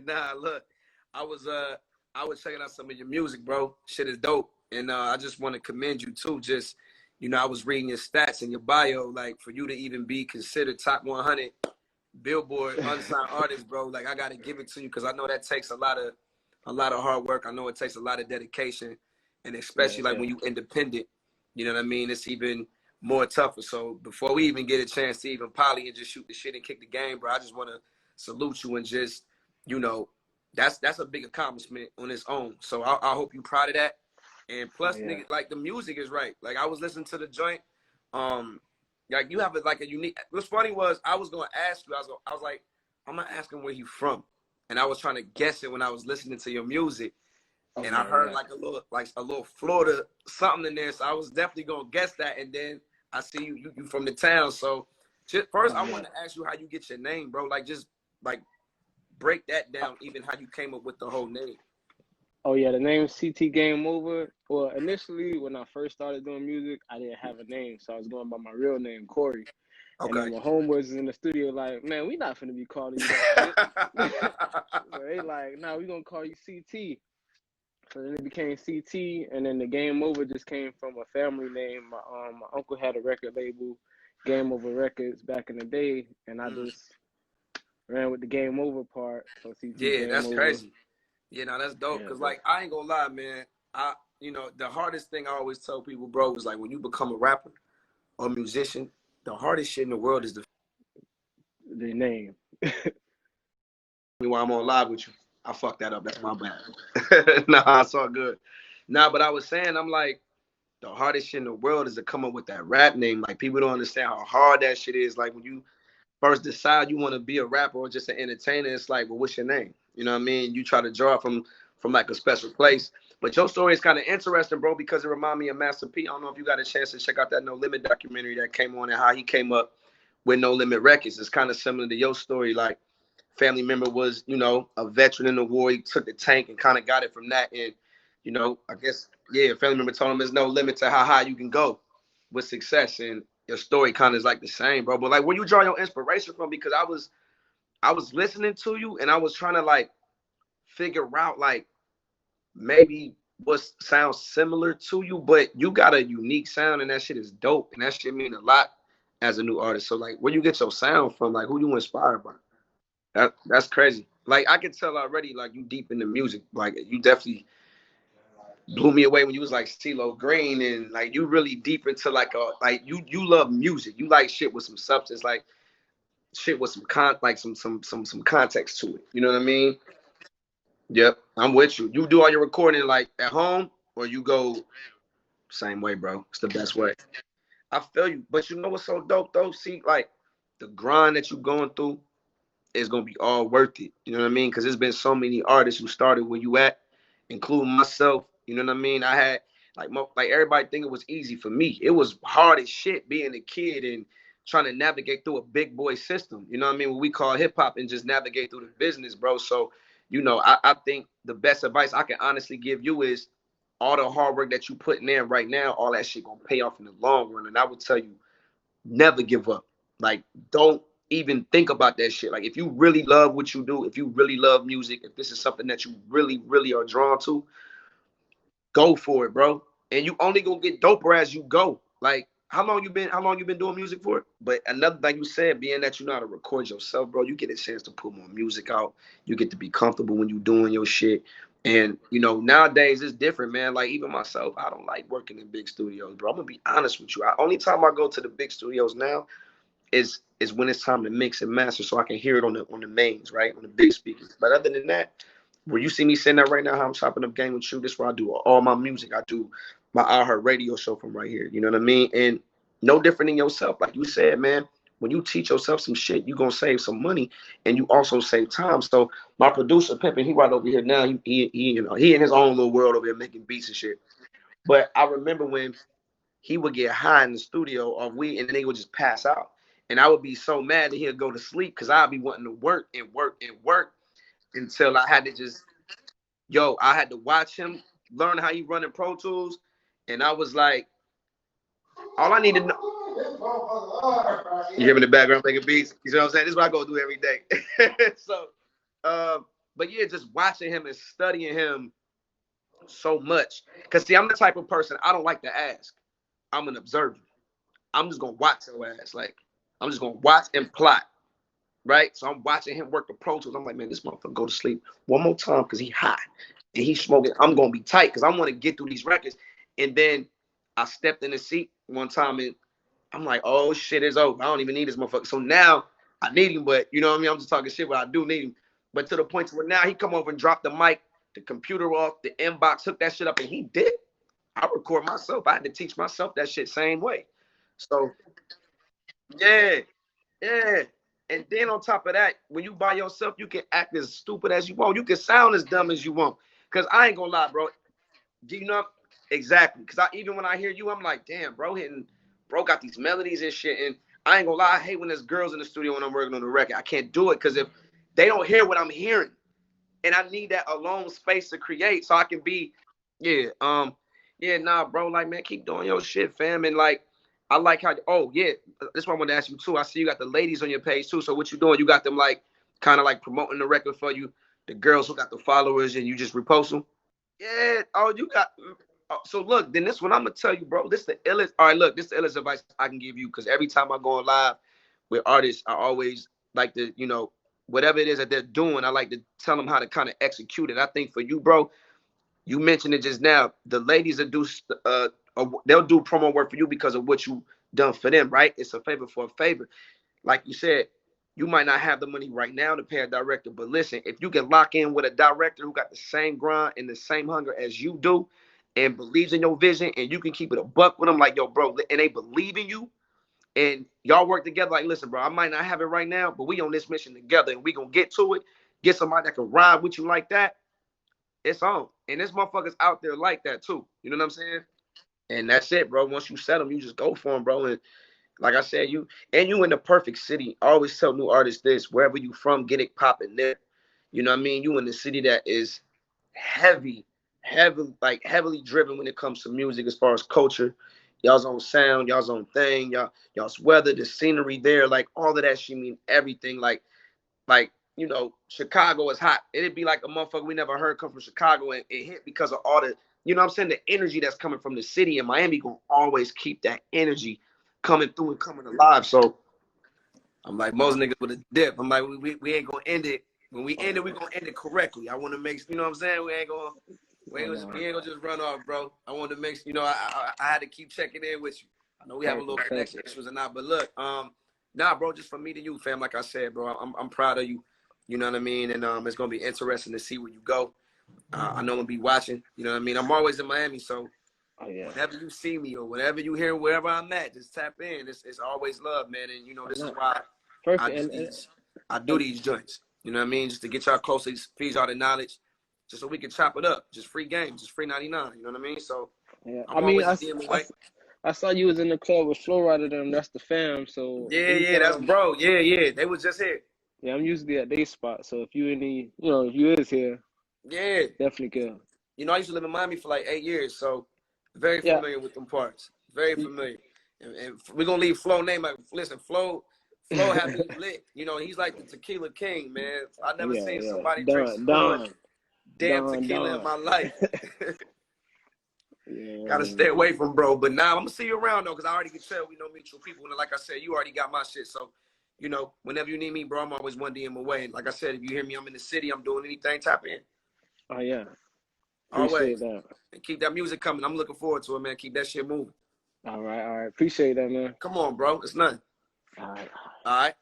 Nah, look, I was checking out some of your music, bro. Shit is dope, and I just want to commend you too. Just I was reading your stats and your bio, like for you to even be considered top 100 Billboard unsigned artist, bro. Like I gotta give it to you because I know that takes a lot of hard work. I know it takes a lot of dedication, and Yeah, especially like yeah. when you independent, you know what I mean. It's even more tougher. So before we even get a chance to even poly and just shoot the shit and kick the game, bro, I just want to salute you and just you know that's a big accomplishment on its own. So I hope you proud of that. And Oh plus, yeah. nigga, like the music is right. Like I was listening to the joint. Um, like you have like a unique. What's funny was I was gonna ask you. I was like, I'm not asking where you from, and I was trying to guess it when I was listening to your music, Oh and I yeah, heard yeah. like a little Florida something in there. So I was definitely gonna guess that, and then I see you from the town. So just, first, Oh I yeah. want to ask you how you get your name, bro. Like just like break that down, even how you came up with the whole name. Oh yeah, the name CT Game Over. Well, initially when I first started doing music, I didn't have a name, so I was going by my real name, Corey. And Okay. then my homeboys was in the studio like, man, we not finna be calling you that shit. So they like, nah, we gonna call you CT. So then it became CT, and then the Game Over just came from a family name. My uncle had a record label, Game Over Records, back in the day, and I Mm. just ran with the Game Over part. So CT Yeah, Game that's Over. crazy. Yeah, no, that's dope. Yeah, Cause yeah. like I ain't gonna lie, man. The hardest thing I always tell people, bro, is like when you become a rapper or musician, the hardest shit in the world is the The name. while I'm on live with you. I fucked that up. That's my bad. Nah, it's all good. Nah, but I was saying, I'm like, the hardest shit in the world is to come up with that rap name. Like people don't understand how hard that shit is. Like when you first decide you want to be a rapper or just an entertainer, it's like, well, what's your name? You know what I mean? You try to draw from like a special place. But your story is kind of interesting, bro, because it reminded me of Master P. I don't know if you got a chance to check out that No Limit documentary that came on and how he came up with No Limit Records. It's kind of similar to your story. Like family member was, a veteran in the war. He took the tank and kind of got it from that. And, I guess, yeah, family member told him there's no limit to how high you can go with success. And your story kind of is like the same, bro. But like where you draw your inspiration from? Because I was listening to you and I was trying to like figure out like maybe what sounds similar to you, but you got a unique sound and that shit is dope. And that shit mean a lot as a new artist. So like where you get your sound from? Like who you inspired by? That's crazy. Like I can tell already, like you deep in the music. Like you definitely blew me away when you was like CeeLo Green and like you really deep into like you love music. You like shit with some substance, like shit with some like some context to it. You know what I mean? Yep, I'm with you. You do all your recording like at home or you go same way, bro. It's the best way. I feel you. But you know what's so dope though? See, like the grind that you going through is gonna be all worth it. You know what I mean? Because there's been so many artists who started where you at, including myself. You know what I mean? I had like everybody think it was easy for me. It was hard as shit being a kid and trying to navigate through a big boy system. You know what I mean? What we call hip hop and just navigate through the business, bro. So, I think the best advice I can honestly give you is all the hard work that you putting in right now, all that shit gonna pay off in the long run. And I would tell you, never give up. Like, don't even think about that shit. Like, if you really love what you do, if you really love music, if this is something that you really, really are drawn to, go for it, bro. And you only gonna get doper as you go. Like, how long you been doing music for? But another thing you said, being that you know how to record yourself, bro, you get a chance to put more music out. You get to be comfortable when you doing your shit. And nowadays it's different, man. Like even myself, I don't like working in big studios, bro. I'm gonna be honest with you. Only time I go to the big studios now is when it's time to mix and master so I can hear it on the mains, right? On the big speakers. But other than that, where you see me sitting there right now, how I'm chopping up game with you, this is where I do all my music. I do my iHeart radio show from right here. You know what I mean? And no different than yourself. Like you said, man, when you teach yourself some shit, you're gonna save some money and you also save time. So my producer Pimpin, he right over here now. He in his own little world over here making beats and shit. But I remember when he would get high in the studio or weed and then he would just pass out. And I would be so mad that he'd go to sleep because I'd be wanting to work and work and work until I had to just, I had to watch him learn how he running Pro Tools. And I was like, all I need to know. You hear me in the background making beats? You know what I'm saying? This is what I go do every day. So But yeah, just watching him and studying him so much. Cause see, I'm the type of person I don't like to ask. I'm an observer. I'm just gonna watch your ass. Like I'm just gonna watch and plot. Right? So I'm watching him work the Pro Tools. I'm like, man, this motherfucker go to sleep one more time because he hot and he's smoking. I'm gonna be tight because I want to get through these records. And then I stepped in the seat one time and I'm like, oh shit, it's over. I don't even need this motherfucker. So now I need him, but you know what I mean? I'm just talking shit, but I do need him. But to the point where now he come over and drop the mic, the computer off, the inbox, hook that shit up, and he did. I record myself. I had to teach myself that shit same way. So yeah, yeah. And then on top of that, when you by yourself, you can act as stupid as you want. You can sound as dumb as you want. Cause I ain't gonna lie, bro. You know exactly. Cause even when I hear you, I'm like, damn, bro got these melodies and shit. And I ain't gonna lie, I hate when there's girls in the studio when I'm working on the record. I can't do it because if they don't hear what I'm hearing, and I need that alone space to create so I can be, nah, bro. Like, man, keep doing your shit, fam. And like, I like how, oh yeah, that's what I wanted to ask you too. I see you got the ladies on your page too. So what you doing? You got them like kind of like promoting the record for you. The girls who got the followers and you just repost them. Yeah. Oh, you got. So look, then this one I'm gonna tell you, bro. This the illest. All right, look, this the illest advice I can give you because every time I go on live with artists, I always like to, whatever it is that they're doing, I like to tell them how to kind of execute it. I think for you, bro, you mentioned it just now. The ladies that do, they'll do promo work for you because of what you done for them, right? It's a favor for a favor. Like you said, you might not have the money right now to pay a director, but listen, if you can lock in with a director who got the same grind and the same hunger as you do and believes in your vision and you can keep it a buck with them, like, yo, bro, and they believe in you and y'all work together, like, listen, bro, I might not have it right now, but we on this mission together and we gonna get to it, get somebody that can ride with you like that, it's on. And this motherfucker's out there like that too. You know what I'm saying? And that's it, bro. Once you set them, you just go for them, bro. And like I said, you in the perfect city. I always tell new artists this: wherever you from, get it popping there. You know what I mean? You in the city that is heavily driven when it comes to music, as far as culture. Y'all's own sound, y'all's own thing, y'all's weather, the scenery there, like all of that shit mean everything. Like, Chicago is hot. It'd be like a motherfucker we never heard come from Chicago and it hit because of all the, you know what I'm saying, the energy that's coming from the city. And Miami gonna always keep that energy coming through and coming alive. So I'm like, most niggas with a dip. I'm like, we ain't gonna end it. When we end it, we gonna end it correctly. I want to make, you know what I'm saying? We ain't gonna just run off, bro. I want to make, I had to keep checking in with you. I know we have a little connection issues or not, but look, nah, bro, just from me to you, fam. Like I said, bro, I'm proud of you. You know what I mean? And it's gonna be interesting to see where you go. I know I'm gonna be watching. You know what I mean? I'm always in Miami, so whenever you see me or whatever you hear, wherever I'm at, just tap in. It's always love, man. And this is why I do these joints. You know what I mean? Just to get y'all closer, feed y'all the knowledge, just so we can chop it up. Just free games, just free 99. You know what I mean? So I saw you was in the club with Flo Rida them. That's the fam. So that's bro. Yeah. They was just here. Yeah, I'm usually at their spot. So if you if you is here, definitely can. I used to live in Miami for like 8 years, so very familiar with them parts. Very familiar. And we're gonna leave Flo name. Like, listen, Flo has me lit. He's like the tequila king, man. I never seen somebody drink so much damn tequila in my life. Gotta stay away from bro. But now I'm gonna see you around though, because I already can tell we know mutual people. And like I said, you already got my shit. So, whenever you need me, bro, I'm always one DM away. And like I said, if you hear me, I'm in the city, I'm doing anything, tap in. Oh yeah. Always. That. And keep that music coming. I'm looking forward to it, man. Keep that shit moving. All right. Appreciate that, man. Come on, bro. It's nothing. All right. All right.